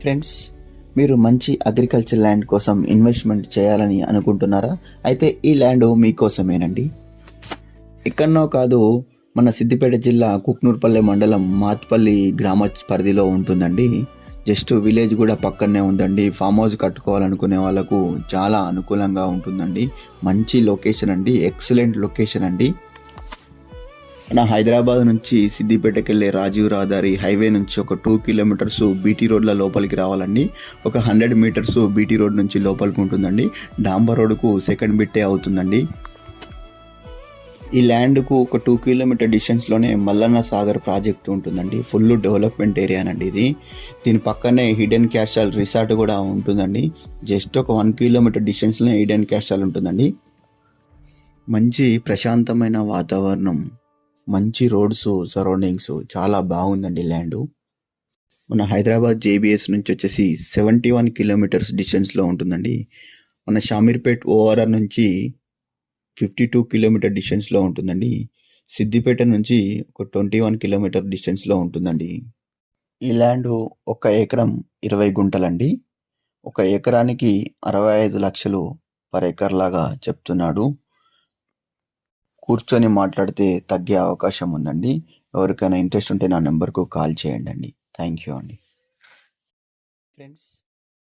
Friends, మీరు మంచి agriculture land కోసం ఇన్వెస్ట్మెంట్ చేయాలని అనుకుంటున్నారా? అయితే ఈ ల్యాండ్ మీకోసమేనండి. ఎక్కడనో కాదు, మన సిద్దిపేట జిల్లా కుక్నూర్పల్లె మండలం మాత్పల్లి గ్రామ పరిధిలో ఉంటుందండి. జస్ట్ విలేజ్ కూడా పక్కనే ఉందండి. ఫామ్ హౌస్ కట్టుకోవాలనుకునే వాళ్ళకు చాలా అనుకూలంగా ఉంటుందండి. మంచి లొకేషన్ అండి, ఎక్సలెంట్ లొకేషన్ అండి. మన హైదరాబాద్ నుంచి సిద్దిపేటకి వెళ్ళే రాజీవ్ రహదారి హైవే నుంచి ఒక 2 కిలోమీటర్స్ బీటీ రోడ్ల లోపలికి రావాలండి. ఒక 100 మీటర్స్ బీటీ రోడ్ నుంచి లోపలికి ఉంటుందండి. డాంబర్ రోడ్కు సెకండ్ బిట్టే అవుతుందండి. ఈ ల్యాండ్కు ఒక 2 కిలోమీటర్ డిస్టెన్స్లోనే మల్లన్న సాగర్ ప్రాజెక్ట్ ఉంటుందండి. ఫుల్ డెవలప్మెంట్ ఏరియానండి ఇది. దీని పక్కనే హిడెన్ క్యాస్టల్ రిసార్ట్ కూడా ఉంటుందండి. జస్ట్ ఒక 1 కిలోమీటర్ డిస్టెన్స్లోనే హిడెన్ క్యాస్టల్ ఉంటుందండి. మంచి ప్రశాంతమైన వాతావరణం, మంచి రోడ్స్, సరౌండింగ్స్ చాలా బాగుందండి ల్యాండ్. మన హైదరాబాద్ జేబీఎస్ నుంచి వచ్చేసి 71 కిలోమీటర్స్ డిస్టెన్స్లో ఉంటుందండి. మన షామీర్పేట్ ఓఆర్ఆర్ నుంచి 52 కిలోమీటర్ డిస్టెన్స్లో ఉంటుందండి. సిద్దిపేట నుంచి ఒక 21 కిలోమీటర్ డిస్టెన్స్లో ఉంటుందండి. ఈ ల్యాండ్ 1 ఎకరం 20 గుంటలండి. 1 ఎకరానికి 65 లక్షలు పర్ ఎకర్ లాగా చెప్తున్నాడు. కూర్చొని మాట్లాడితే తగ్గే అవకాశం ఉందండి. ఎవరికైనా ఇంట్రెస్ట్ ఉంటే నా నెంబర్కు కాల్ చేయండి. థ్యాంక్ యూ అండి. ఫ్రెండ్స్,